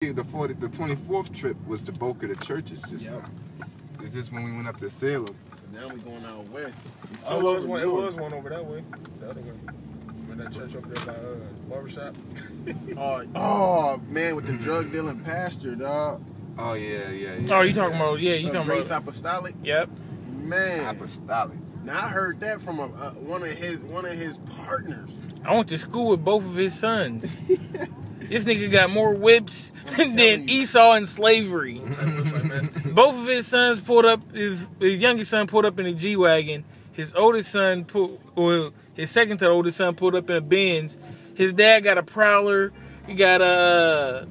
The 24th trip was the bulk of the churches just now. It's just when we went up to Salem. Now we going out west. It was one over that way. The other way. Remember that church over there by barbershop? Oh man, with the drug dealing pastor, dog. Oh yeah. Oh, you talking about? Yeah, you talking Grace about? Apostolic. Yep. Man, Apostolic. Now I heard that from one of his partners. I went to school with both of his sons. This nigga got more whips than Esau in slavery. Both of his sons pulled up. His youngest son pulled up in a G-Wagon. His oldest son his second to oldest son pulled up in a Benz. His dad got a Prowler. He got a,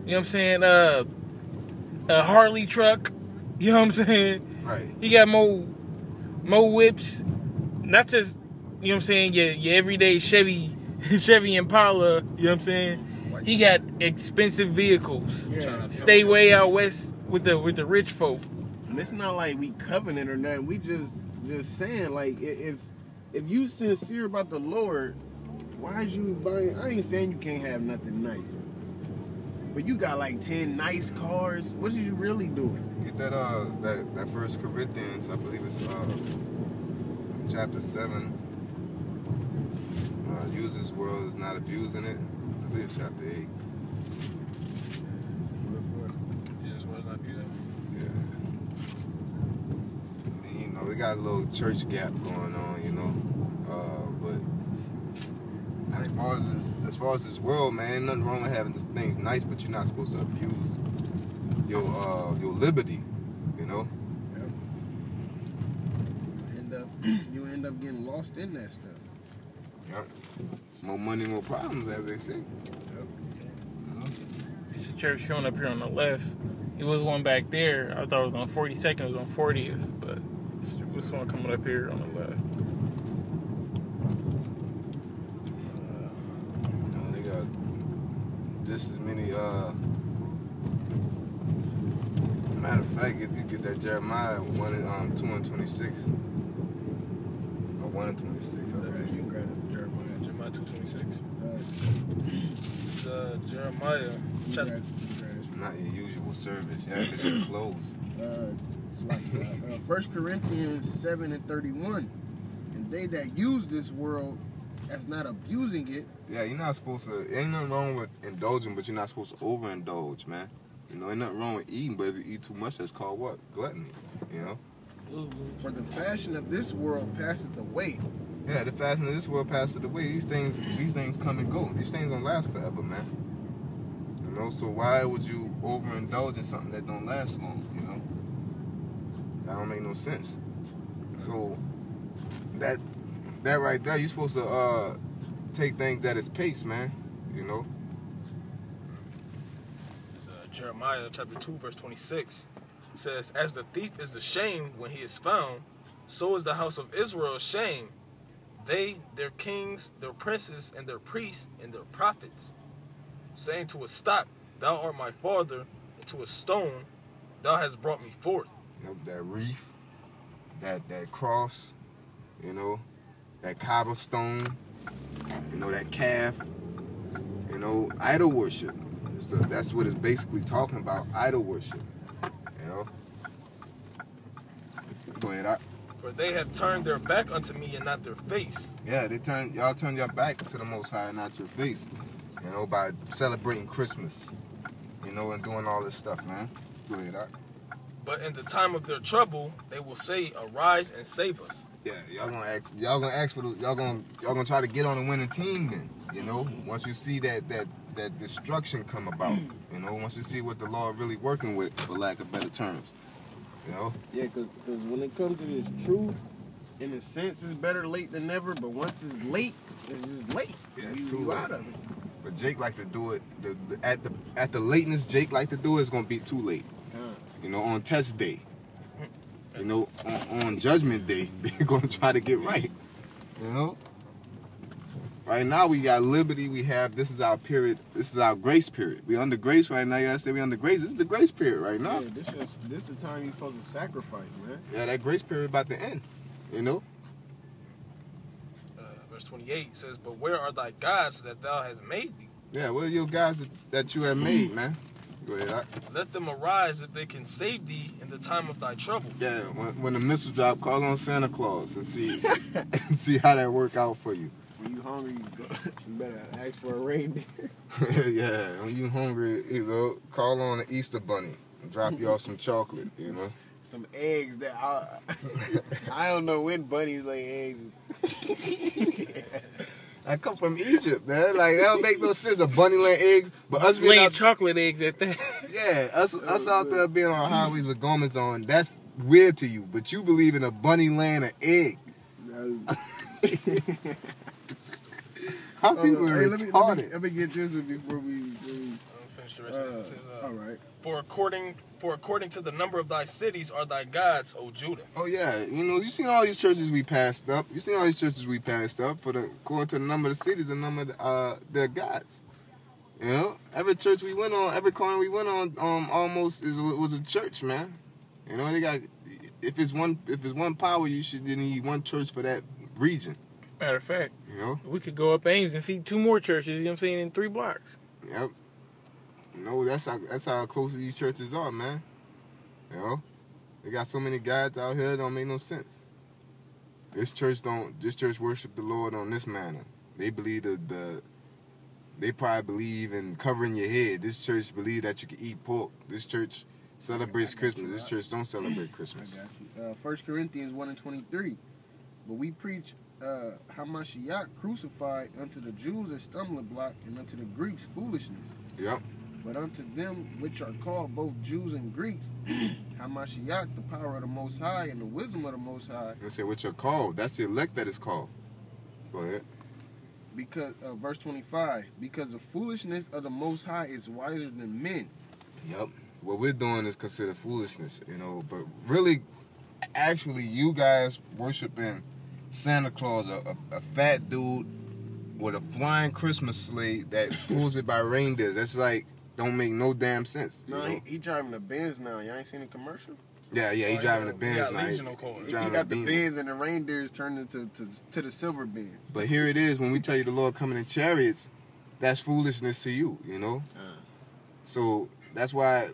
you know what I'm saying, a Harley truck. You know what I'm saying? Right. He got more whips. Not just, you know what I'm saying, your everyday Chevy Impala. You know what I'm saying? He got expensive vehicles. Yeah. Stay way out west with the rich folk. And it's not like we covenant or nothing. We just saying, like, if you sincere about the Lord, why is you buying? I ain't saying you can't have nothing nice, but you got like 10 nice cars. What are you really doing? Get that First Corinthians, I believe it's chapter 7. Use this world is not abusing it. I believe it's chapter 8. Jesus was not abusing. Yeah. And, you know, we got a little church gap going on, you know. But as far as this world, man, ain't nothing wrong with having these things nice, but you're not supposed to abuse your liberty, you know. Yep. You end up getting lost in that stuff. Yep. More money, more problems, as they say. Yep. It's a church showing up here on the left. It was one back there. I thought it was on 42nd. It was on 40th, but it's one coming up here on the left. They got just as many. Matter of fact, if you get that Jeremiah 2:26 or 1:26, I believe. You grab Jeremiah 2:26. It's Jeremiah chapter. Not your usual service, yeah, because you're closed. It's like 1 Corinthians 7:31. And they that use this world as not abusing it. Yeah, you're not supposed to. Ain't nothing wrong with indulging, but you're not supposed to overindulge, man. You know, ain't nothing wrong with eating, but if you eat too much, that's called what? Gluttony. You know. For the fashion of this world passeth away. Yeah, the fashion of this world passeth away. These things come and go. These things don't last forever, man. You know, so why would you overindulge in something that don't last long? You know, that don't make no sense. So that right there, you're supposed to take things at its pace, man. You know. It's, Jeremiah chapter 2 verse 26 says, "As the thief is ashamed when he is found, so is the house of Israel ashamed. They, their kings, their princes, and their priests, and their prophets, saying to a stock, thou art my father, and to a stone, thou hast brought me forth." Yep, that wreath, that cross, you know, that cobblestone, you know, that calf, you know, idol worship. That's what it's basically talking about, idol worship. You know? Go ahead, For they have turned their back unto me and not their face. Yeah, y'all turn your back to the Most High and not your face. You know, by celebrating Christmas. You know, and doing all this stuff, man. Go ahead, But in the time of their trouble, they will say, "Arise and save us." Yeah, y'all gonna try to get on the winning team then. You know, once you see that destruction come about. You know, once you see what the Lord really working with, for lack of better terms. You know? Yeah, because when it comes to this truth, in a sense, it's better late than never. But once it's late, it's just late. Yeah, it's too late. Out of it. But Jake like to do it at the lateness. Jake like to do it. It's gonna be too late. You know, on test day. You know, on judgment day, they're gonna try to get right. You know. Right now we got liberty. This is our period. This is our grace period. We under grace right now. You gotta say we under grace. This is the grace period right now. Yeah, this is the time you're supposed to sacrifice, man. Yeah, that grace period about to end. You know. Verse 28 says, "But where are thy gods that thou hast made thee?" Yeah, where are your gods that you have made, man? Go ahead. Let them arise if they can save thee in the time of thy trouble. Yeah, when the missile drop, call on Santa Claus and see how that work out for you. When you hungry, you better ask for a reindeer. Yeah, when you hungry, call on the Easter Bunny and drop you off some chocolate, Some eggs that I don't know when bunnies lay eggs. I come from Egypt, man. Like, that don't make no sense. A bunny laying eggs, but us laying out, chocolate eggs at that. yeah, us out there being on highways with garments on, that's weird to you. But you believe in a bunny laying an egg. How people are retarded. Let me get this one before we Finish the rest of this. It says, all right. For according to the number of thy cities are thy gods, O Judah. Oh yeah, you seen all these churches we passed up. According to the number of the cities, the number of their gods. Every church we went on, every corner we went on, almost was a church, man. They got if it's one power, you need one church for that region. Matter of fact, we could go up Ames and see 2 more churches. In 3 blocks. Yep. No, that's how close these churches are, man. They got so many gods out here, it don't make no sense. This church worship the Lord on this manner. They believe they probably believe in covering your head. This church believe that you can eat pork. This church celebrates Christmas. This church don't celebrate Christmas. I got you. 1 Corinthians 1:23. But we preach Hamashiach crucified unto the Jews a stumbling block, and unto the Greeks foolishness. Yep. But unto them which are called both Jews and Greeks, Hamashiach, the power of the Most High and the wisdom of the Most High. They say which are called. That's the elect that is called. Go ahead. Because verse 25. Because the foolishness of the Most High is wiser than men. Yep. What we're doing is considered foolishness, But really, actually, you guys worshiping Santa Claus, a fat dude with a flying Christmas sleigh that pulls it by reindeers. That's like, don't make no damn sense. No, he driving a Benz now. Y'all ain't seen the commercial? Yeah, he driving the Benz now. He got the Benz and the reindeers turned into to the silver Benz. But here it is, when we tell you the Lord coming in chariots, that's foolishness to you, So that's why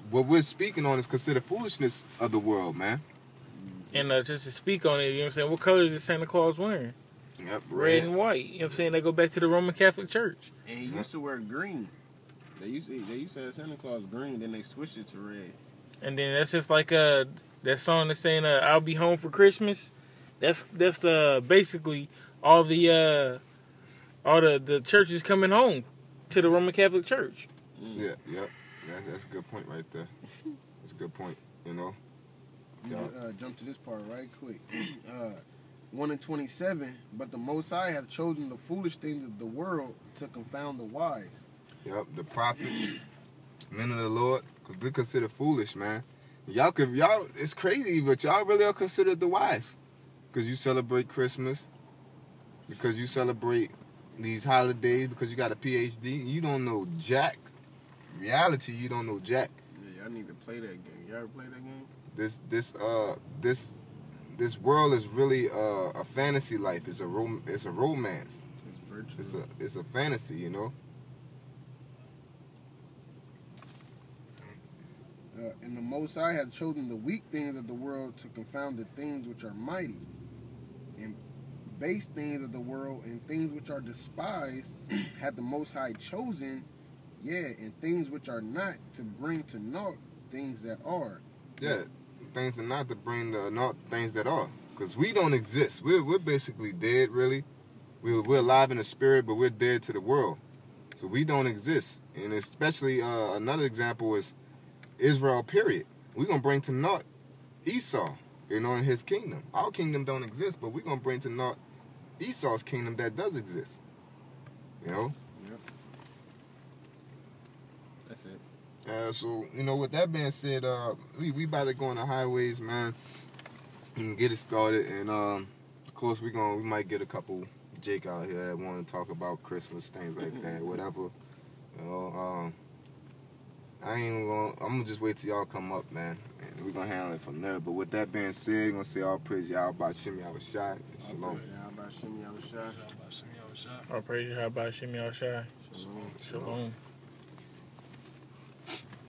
what we're speaking on is considered foolishness of the world, man. And just to speak on it, what colors is Santa Claus wearing? Yep, red and white. They go back to the Roman Catholic Church. And he used to wear green. They used to have Santa Claus green, then they switched it to red. And then that's just like that song that's saying "I'll be home for Christmas." That's basically all the churches coming home to the Roman Catholic Church. Yeah, yep. That's a good point right there. That's a good point. Jump to this part right quick. 1:27. But the Most High hath chosen the foolish things of the world to confound the wise. Yep, the prophets, men of the Lord, because we consider foolish, man. Y'all, it's crazy, but y'all really are considered the wise, because you celebrate Christmas, because you celebrate these holidays, because you got a PhD. You don't know jack. Reality, you don't know jack. Yeah, y'all need to play that game. Y'all ever play that game? This world is really a fantasy life. It's a romance. It's virtual. It's a fantasy, And the Most High hath chosen the weak things of the world to confound the things which are mighty, and base things of the world and things which are despised hath the Most High chosen, and things which are not, to bring to naught things that are. Yeah, things are not to bring to naught things that are, because we don't exist. We're basically dead, really. We're alive in the spirit, but we're dead to the world. So we don't exist. And especially another example is Israel, period. We're going to bring to naught Esau, in his kingdom. Our kingdom don't exist, but we're going to bring to naught Esau's kingdom that does exist. Yep. That's it. So, with that being said, we about to go on the highways, man, and get it started. And, of course, we might get a couple Jake out here that want to talk about Christmas, things like that, whatever. I'm gonna just wait till y'all come up, man, and we're gonna handle it from there. But with that being said, I'm gonna say all praise y'all about Shimmy Awashai. Shalom. Y'all about Shimmy Awashai. All praise y'all about Shimmy Awashai. Shalom.